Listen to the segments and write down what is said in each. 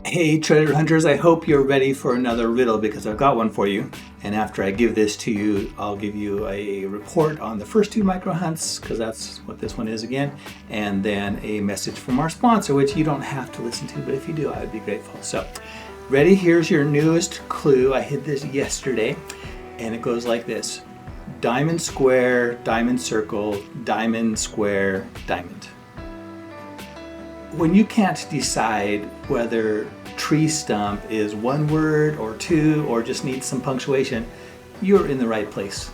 Hey, treasure hunters, I hope you're ready for another riddle because I've got one for you. And after I give this to you, I'll give you a report on the first two micro hunts, because that's what this one is again, and then a message from our sponsor, which you don't have to listen to, but if you do, I would be grateful. So, ready? Here's your newest clue. I hid this yesterday, and it goes like this: diamond square, diamond circle, diamond square, diamond. When you can't decide whether tree stump is one word or two or just needs some punctuation, you're in the right place.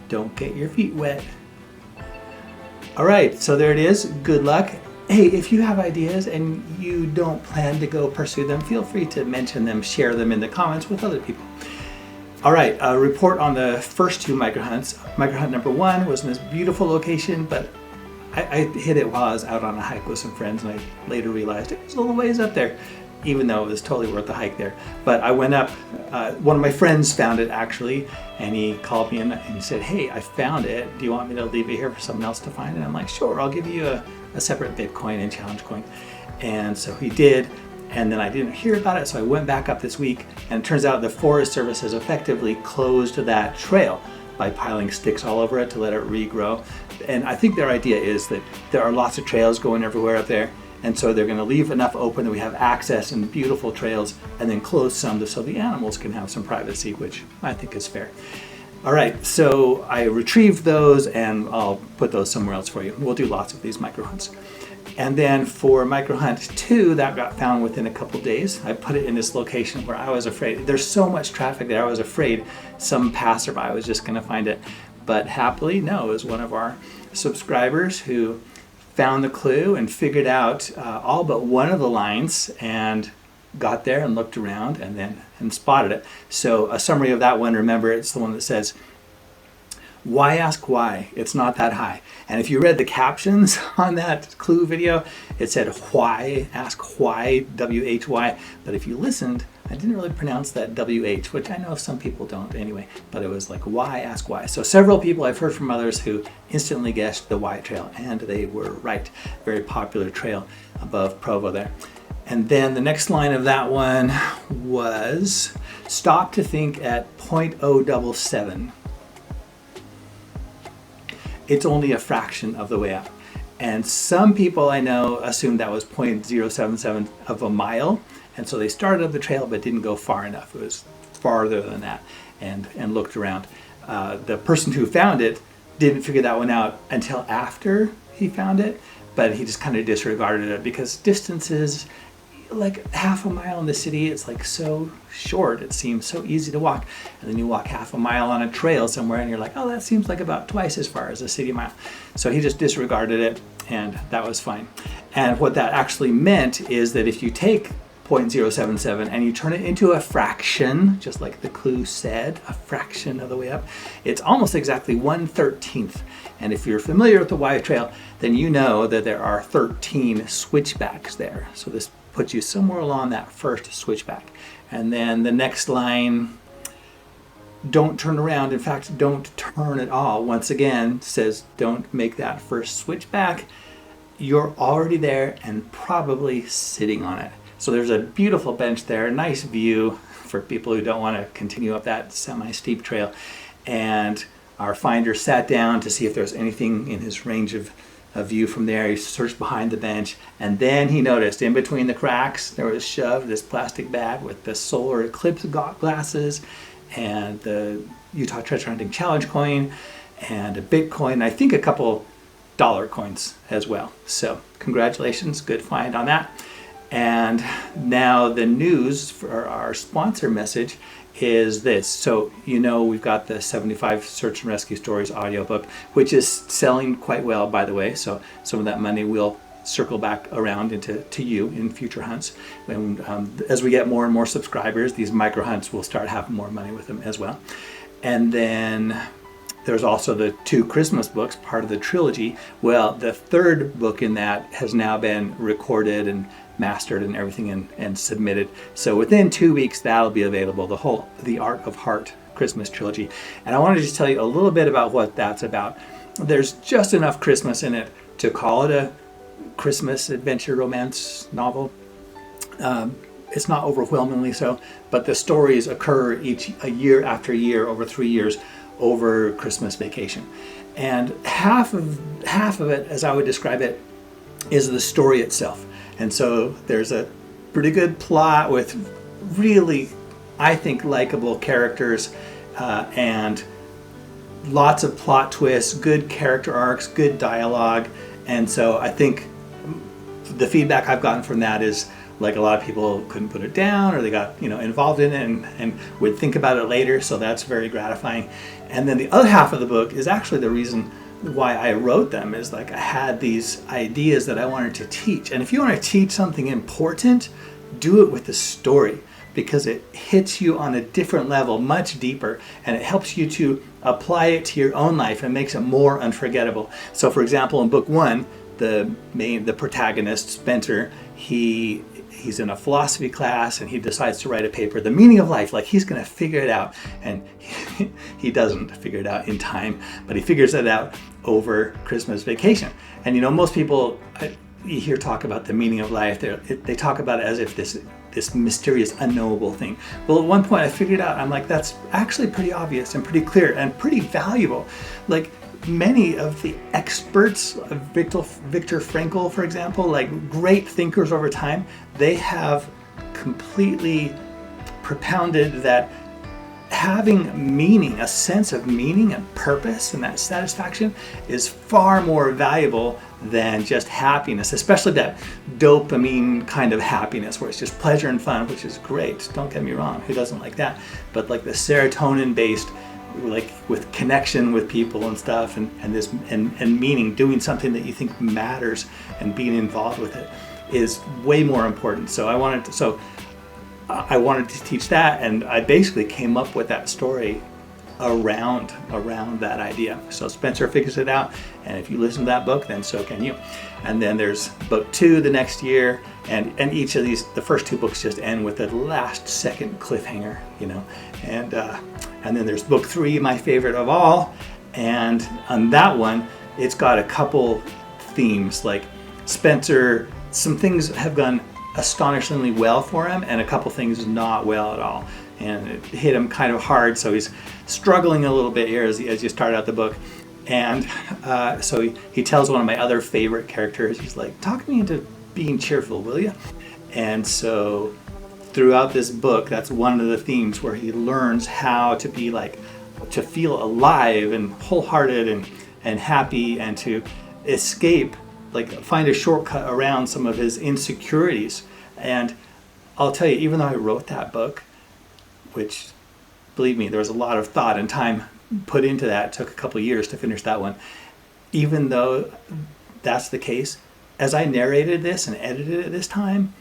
Don't get your feet wet. All right, so there it is. Good luck. Hey, if you have ideas and you don't plan to go pursue them, feel free to mention them, share them in the comments with other people. All right, a report on the first two micro hunts. Micro hunt number one was in this beautiful location, but I hit it while I was out on a hike with some friends, and I later realized it was a little ways up there, even though it was totally worth the hike there. But I went up, one of my friends found it actually, and he called me and he said, "Hey, I found it. Do you want me to leave it here for someone else to find it?" And I'm like, "Sure, I'll give you a separate Bitcoin and challenge coin." And so he did, and then I didn't hear about it, so I went back up this week, and it turns out the Forest Service has effectively closed that trail by piling sticks all over it to let it regrow. And I think their idea is that there are lots of trails going everywhere up there, and so they're going to leave enough open that we have access and beautiful trails, and then close some so the animals can have some privacy, which I think is fair. All right, so I retrieved those, and I'll put those somewhere else for you. We'll do lots of these micro hunts. And then for micro hunt 2, that got found within a couple days. I put it in this location where I was afraid. There's so much traffic there, I was afraid some passerby was just going to find it. But happily, no, it was one of our subscribers who found the clue and figured out all but one of the lines and got there and looked around and spotted it. So a summary of that one, remember, it's the one that says, "Why ask why? It's not that high." And if you read the captions on that clue video, it said why, ask why, W-H-Y. But if you listened, I didn't really pronounce that W-H, which I know some people don't anyway, but it was like why, ask why. So several people, I've heard from others who instantly guessed the Y trail, and they were right. Very popular trail above Provo there. And then the next line of that one was, "Stop to think at .077. It's only a fraction of the way up." And some people I know assumed that was .077 of a mile, and so they started up the trail but didn't go far enough. It was farther than that, and looked around. The person who found it didn't figure that one out until after he found it, but he just kind of disregarded it because distances, like half a mile in the city, it's like so short, it seems so easy to walk, and then you walk half a mile on a trail somewhere and you're like, oh, that seems like about twice as far as a city mile. So he just disregarded it, and that was fine. And what that actually meant is that if you take .077 and you turn it into a fraction, just like the clue said, a fraction of the way up, it's almost exactly 1/13. And if you're familiar with the Y trail, then you know that there are 13 switchbacks there. So this puts you somewhere along that first switchback. And then the next line, don't turn around. In fact, don't turn at all. Once again, says don't make that first switchback. You're already there and probably sitting on it. So there's a beautiful bench there, nice view for people who don't want to continue up that semi-steep trail. And our finder sat down to see if there's anything in his range of view from there. He searched behind the bench, and then he noticed in between the cracks there was shoved this plastic bag with the solar eclipse glasses and the Utah Treasure Hunting Challenge coin and a Bitcoin, I think a couple dollar coins as well. So congratulations, good find on that. And now the news for our sponsor message is this. So, you know, we've got the 75 Search and Rescue Stories audiobook, which is selling quite well, by the way. So some of that money will circle back around to you in future hunts. And as we get more and more subscribers, these micro hunts will start having more money with them as well. And then there's also the 2 Christmas books, part of the trilogy. Well, the 3rd book in that has now been recorded and mastered and everything and submitted. So within 2 weeks, that'll be available, the Art of Heart Christmas trilogy. And I want to just tell you a little bit about what that's about. There's just enough Christmas in it to call it a Christmas adventure romance novel. It's not overwhelmingly so, but the stories occur a year after year over 3 years over Christmas vacation. And half of it, as I would describe it, is the story itself. And so there's a pretty good plot with really, I think, likable characters, and lots of plot twists, good character arcs, good dialogue. And so I think the feedback I've gotten from that is, like, a lot of people couldn't put it down, or they got involved in it and would think about it later. So that's very gratifying. And then the other half of the book is actually the reason why I wrote them, is like I had these ideas that I wanted to teach. And if you want to teach something important, do it with the story, because it hits you on a different level, much deeper, and it helps you to apply it to your own life and makes it more unforgettable. So for example, in book 1, the protagonist, Spencer, he's in a philosophy class and he decides to write a paper, the meaning of life, like he's going to figure it out. And he doesn't figure it out in time, but he figures it out over Christmas vacation. And most people, you hear talk about the meaning of life, they talk about it as if this mysterious, unknowable thing. Well, at one point I figured out, I'm like, that's actually pretty obvious and pretty clear and pretty valuable. Like, many of the experts, Viktor Frankl, for example, like great thinkers over time, they have completely propounded that having meaning, a sense of meaning and purpose and that satisfaction, is far more valuable than just happiness, especially that dopamine kind of happiness where it's just pleasure and fun, which is great. Don't get me wrong, who doesn't like that? But like the serotonin based, like with connection with people and stuff, and meaning, doing something that you think matters and being involved with it, is way more important. So I wanted to teach that, and I basically came up with that story around that idea. So Spencer figures it out, and if you listen to that book, then so can you. And then there's book 2 the next year, and each of these, the first 2 books just end with a last second cliffhanger, and then there's book 3, my favorite of all, and on that one, it's got a couple themes. Like Spencer, some things have gone astonishingly well for him, and a couple things not well at all, and it hit him kind of hard, so he's struggling a little bit here as you start out the book. And so he tells one of my other favorite characters, he's like, talk me into being cheerful, will you? And so throughout this book, that's one of the themes, where he learns how to be to feel alive and wholehearted and happy, and to escape, find a shortcut around some of his insecurities. And I'll tell you, even though I wrote that book, which, believe me, there was a lot of thought and time put into that, it took a couple of years to finish that one. Even though that's the case, as I narrated this and edited it this time,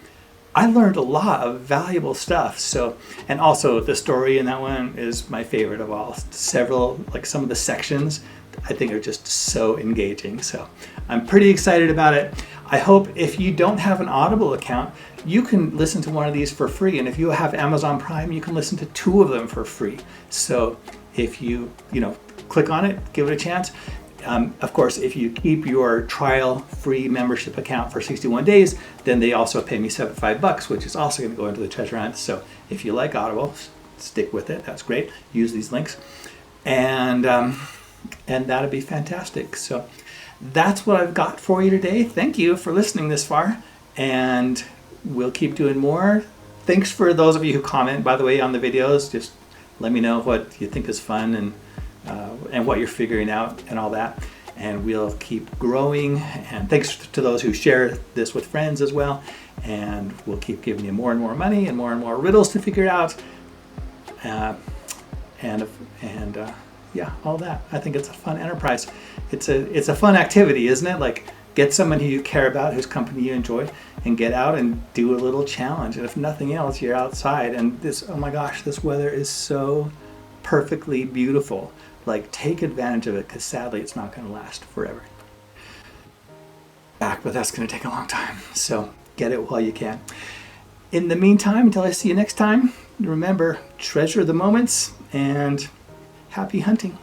I learned a lot of valuable stuff. So, and also the story in that one is my favorite of all. Some of the sections I think are just so engaging. So I'm pretty excited about it. I hope if you don't have an Audible account, you can listen to one of these for free. And if you have Amazon Prime, you can listen to 2 of them for free. So if you click on it, give it a chance. Of course, if you keep your trial free membership account for 61 days, then they also pay me $75, which is also going to go into the treasure hunt. So if you like Audible, stick with it. That's great. Use these links, and that'd be fantastic. So that's what I've got for you today. Thank you for listening this far, and we'll keep doing more. Thanks for those of you who comment, by the way, on the videos. Just let me know what you think is fun and what you're figuring out and all that, and we'll keep growing. And thanks to those who share this with friends as well, and we'll keep giving you more and more money and more riddles to figure out, yeah, all that. I think it's a fun enterprise. It's a fun activity, isn't it? Like, get someone who you care about, whose company you enjoy, and get out and do a little challenge. And if nothing else, you're outside, and oh my gosh, this weather is so perfectly beautiful. Like, take advantage of it, because sadly it's not going to last forever. But that's going to take a long time, so get it while you can. In the meantime, until I see you next time, remember, treasure the moments and happy hunting.